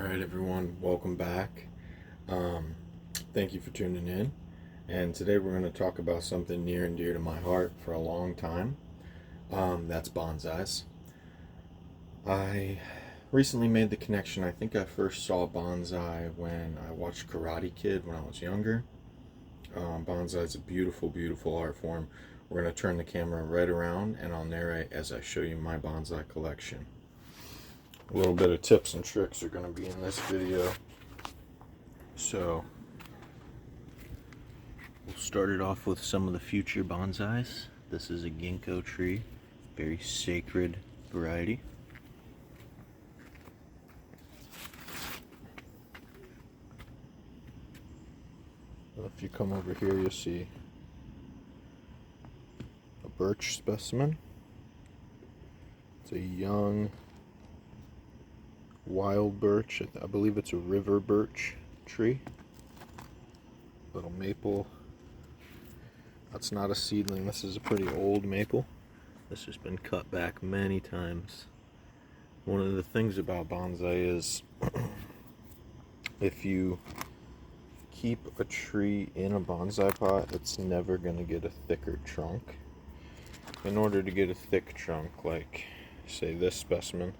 Alright everyone, welcome back. Um, Thank you for tuning in. And today we're going to talk about something near and dear to my heart for a long time. That's bonsais. I recently made the connection. I think I first saw bonsai when I watched Karate Kid when I was younger. Bonsai is a beautiful, beautiful art form. We're going to turn the camera right around and I'll narrate as I show you my bonsai collection. A little bit of tips and tricks are going to be in this video. So, we'll start it off with some of the future bonsais. This is a ginkgo tree, very sacred variety. If you come over here, you'll see a birch specimen. It's a young wild birch. I believe it's a river birch tree. Little maple. That's not a seedling. This is a pretty old maple. This has been cut back many times. One of the things about bonsai is if you keep a tree in a bonsai pot, it's never going to get a thicker trunk. In order to get a thick trunk, like say this specimen,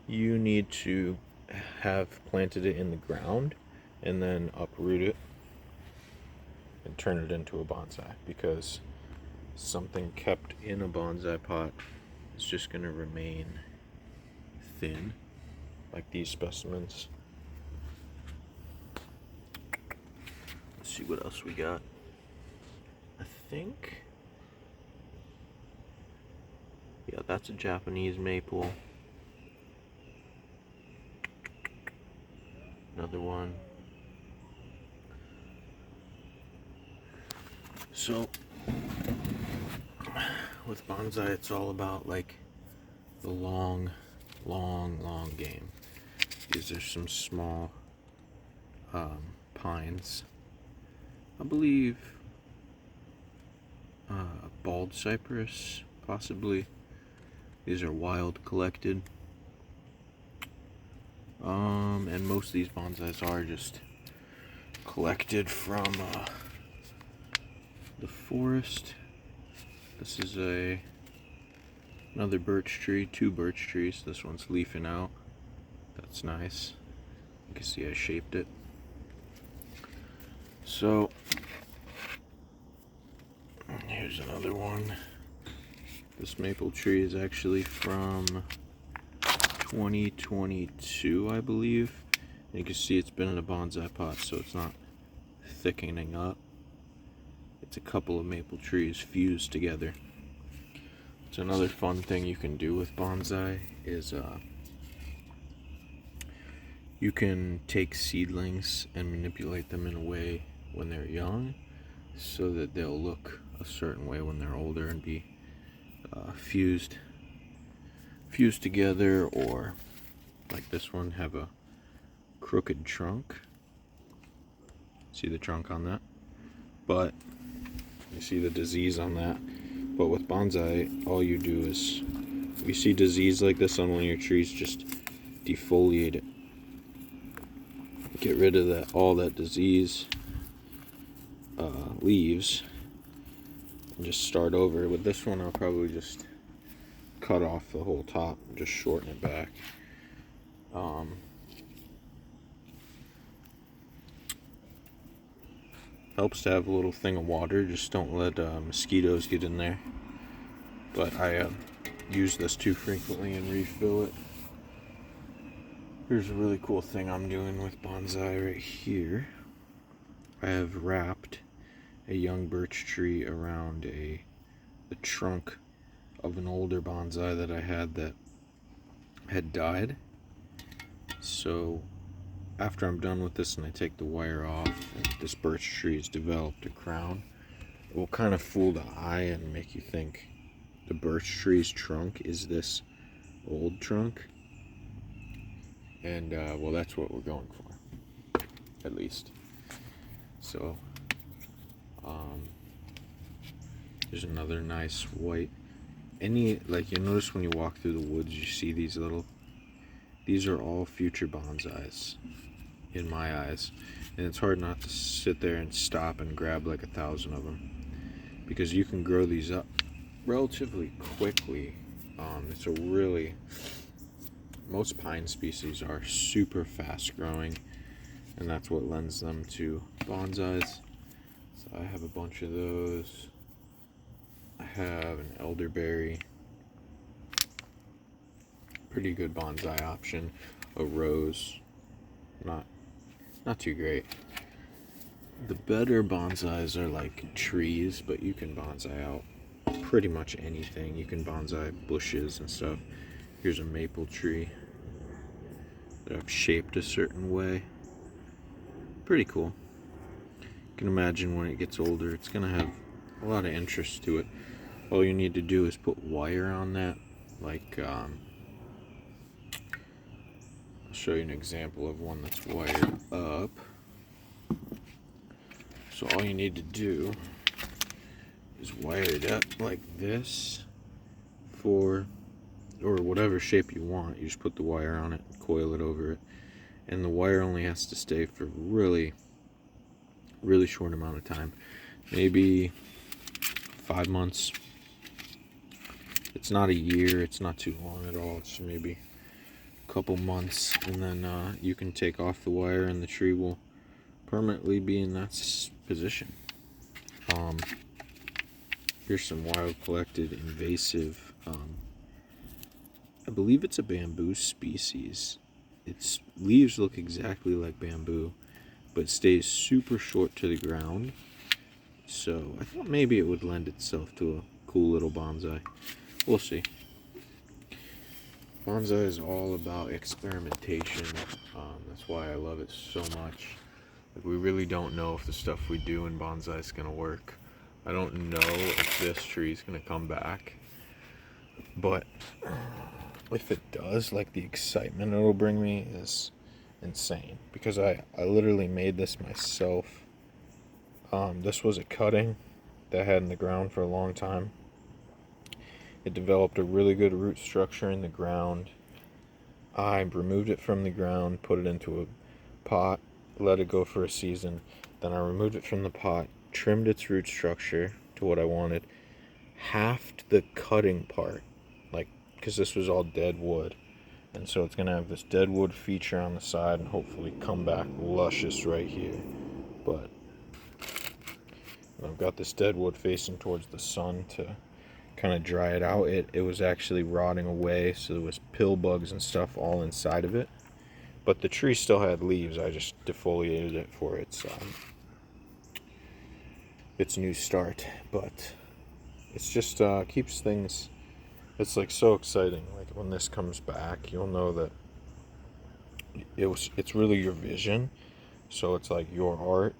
you need to have planted it in the ground and then uproot it and turn it into a bonsai, because something kept in a bonsai pot is just going to remain thin, like these specimens. Let's see what else we got. I think, yeah, that's a Japanese maple. Another one. So, with bonsai, it's all about like the long game. These are some small pines. I believe bald cypress, possibly. These are wild collected. And most of these bonsais are just collected from the forest. This is another birch tree, two birch trees. This one's leafing out. That's nice. You can see I shaped it. So here's another one. This maple tree is actually from 2022, I believe. And you can see it's been in a bonsai pot, so it's not thickening up. It's a couple of maple trees fused together. So another fun thing you can do with bonsai is you can take seedlings and manipulate them in a way when they're young so that they'll look a certain way when they're older and be fused together, or like this one, have a crooked trunk. See the trunk on that? But you see the disease on that. But with bonsai, all you do is, if you see disease like this on one of your trees, just defoliate it. Get rid of all that disease leaves and just start over. With this one, I'll probably just cut off the whole top and just shorten it back. Helps to have a little thing of water. Just don't let mosquitoes get in there. But I use this too frequently and refill it. Here's a really cool thing I'm doing with bonsai right here. I have wrapped a young birch tree around the trunk of an older bonsai that I had that had died. So after I'm done with this and I take the wire off and this birch tree has developed a crown, it will kind of fool the eye and make you think the birch tree's trunk is this old trunk. And well, that's what we're going for, at least. So there's another nice white. Like you notice when you walk through the woods, you see these little These are all future bonsais in my eyes, and it's hard not to sit there and stop and grab like 1,000 of them, because you can grow these up relatively quickly. It's a really, most pine species are super fast growing, and that's what lends them to bonsais. So I have a bunch of those. I have an elderberry, pretty good bonsai option. A rose, not too great. The better bonsais are like trees, but you can bonsai out pretty much anything. You can bonsai bushes and stuff. Here's a maple tree that I've shaped a certain way. Pretty cool. You can imagine when it gets older, it's gonna have a lot of interest to it. All you need to do is put wire on that. Like, I'll show you an example of one that's wired up. So all you need to do is wire it up like this for, or whatever shape you want. You just put the wire on it, coil it over it, and the wire only has to stay for really short amount of time, maybe 5 months. It's not a year, it's not too long at all. It's maybe a couple months, and then you can take off the wire and the tree will permanently be in that position. Here's some wild collected invasive, I believe it's a bamboo species. Its leaves look exactly like bamboo, but it stays super short to the ground. So I thought maybe it would lend itself to a cool little bonsai. We'll see. Bonsai is all about experimentation. That's why I love it so much. Like, we really don't know if the stuff we do in bonsai is going to work. I don't know if this tree is going to come back. But if it does, like, the excitement it'll bring me is insane. Because I literally made this myself. This was a cutting that I had in the ground for a long time. It developed a really good root structure in the ground. I removed it from the ground, put it into a pot, let it go for a season. Then I removed it from the pot, trimmed its root structure to what I wanted, halved the cutting part, like, because this was all dead wood. And so it's going to have this dead wood feature on the side and hopefully come back luscious right here. But I've got this dead wood facing towards the sun to kind of dry it out. It was actually rotting away, so there was pill bugs and stuff all inside of it. But the tree still had leaves. I just defoliated it for its new start. But it's just keeps things. It's like so exciting. Like when this comes back, you'll know that it's really your vision. So it's like your art.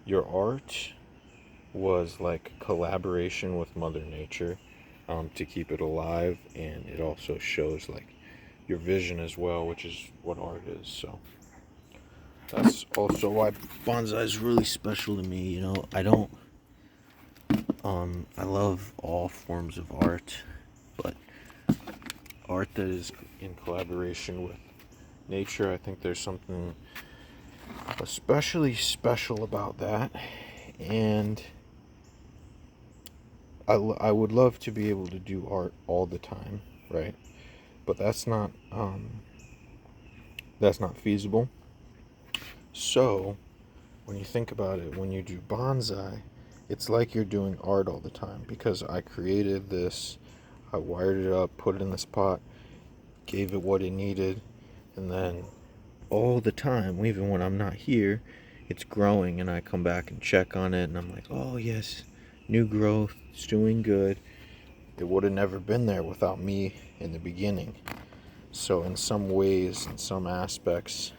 Your art was like a collaboration with Mother Nature to keep it alive, and it also shows like your vision as well, which is what art is. So that's also why bonsai is really special to me. You know, I love all forms of art, but art that is in collaboration with nature, I think there's something especially special about that. And I would love to be able to do art all the time, right? But that's not feasible. So when you think about it, when you do bonsai, it's like you're doing art all the time, because I created this, I wired it up, put it in this pot, gave it what it needed, and then all the time, even when I'm not here, it's growing, and I come back and check on it, and I'm like, oh yes, new growth, it's doing good. It would have never been there without me in the beginning. So in some ways, in some aspects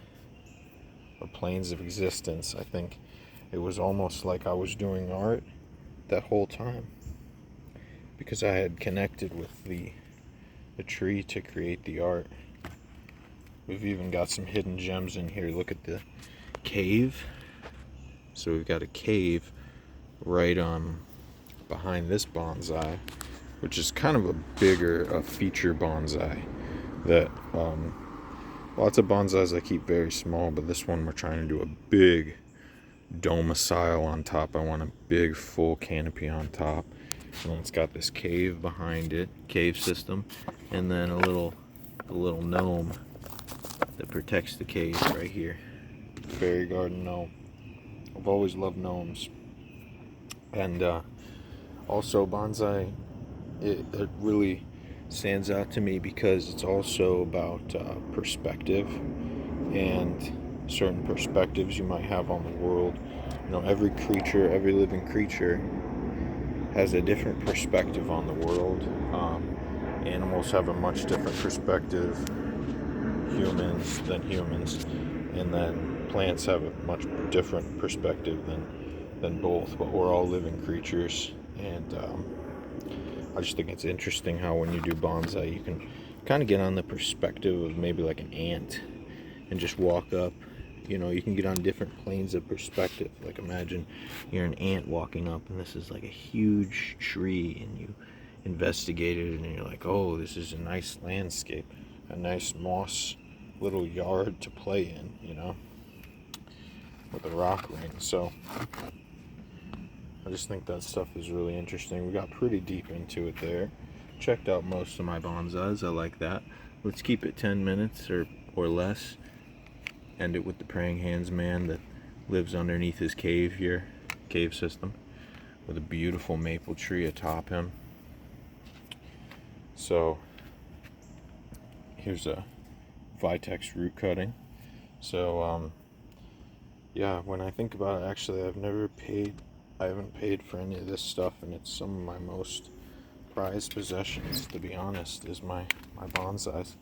or planes of existence, I think it was almost like I was doing art that whole time, because I had connected with the tree to create the art. We've even got some hidden gems in here. Look at the cave. So we've got a cave right behind this bonsai, which is kind of a bigger feature bonsai that lots of bonsais I keep very small, but this one we're trying to do a big domicile on top. I want a big full canopy on top, and then it's got this cave behind it, cave system, and then a little gnome that protects the cave right here. Fairy garden gnome. I've always loved gnomes. And also bonsai, it really stands out to me because it's also about perspective and certain perspectives you might have on the world. You know, every creature, every living creature has a different perspective on the world. Animals have a much different perspective, humans, and then plants have a much different perspective than both, but we're all living creatures. And I just think it's interesting how when you do bonsai you can kind of get on the perspective of maybe like an ant and just walk up. You know, you can get on different planes of perspective. Like imagine you're an ant walking up and this is like a huge tree, and you investigate it and you're like, oh, this is a nice landscape, a nice moss little yard to play in, you know, with a rock ring. So I just think that stuff is really interesting. We got pretty deep into it there. Checked out most of my bonsais. I like that. Let's keep it 10 minutes or less. End it with the praying hands man that lives underneath his cave here, cave system, with a beautiful maple tree atop him. So here's a Vitex root cutting. So yeah, when I think about it, actually I haven't paid for any of this stuff, and it's some of my most prized possessions, to be honest, is my bonsais.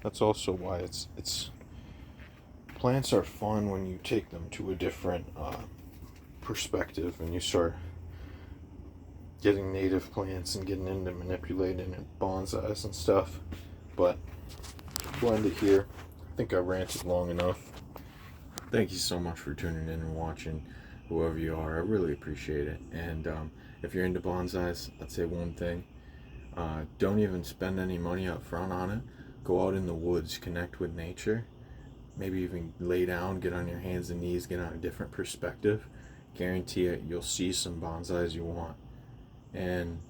That's also why it's plants are fun when you take them to a different perspective, and you start getting native plants and getting into manipulating and bonsais and stuff. But we'll end it here. I think I ranted long enough. Thank you so much for tuning in and watching, whoever you are. I really appreciate it. And if you're into bonsais, I'd say one thing. Don't even spend any money up front on it. Go out in the woods, connect with nature. Maybe even lay down, get on your hands and knees, get on a different perspective. Guarantee it, you'll see some bonsais you want. And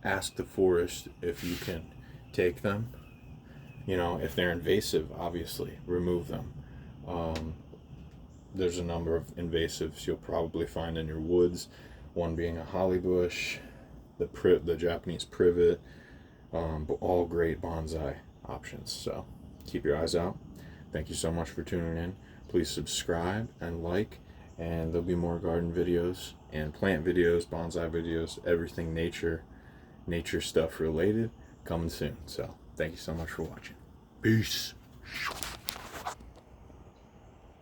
ask the forest if you can take them. You know, if they're invasive, obviously, remove them. There's a number of invasives you'll probably find in your woods. One being a holly bush, the Japanese privet, but all great bonsai options. So keep your eyes out. Thank you so much for tuning in. Please subscribe and like, and there'll be more garden videos and plant videos, bonsai videos, everything nature stuff related coming soon. So thank you so much for watching. Peace.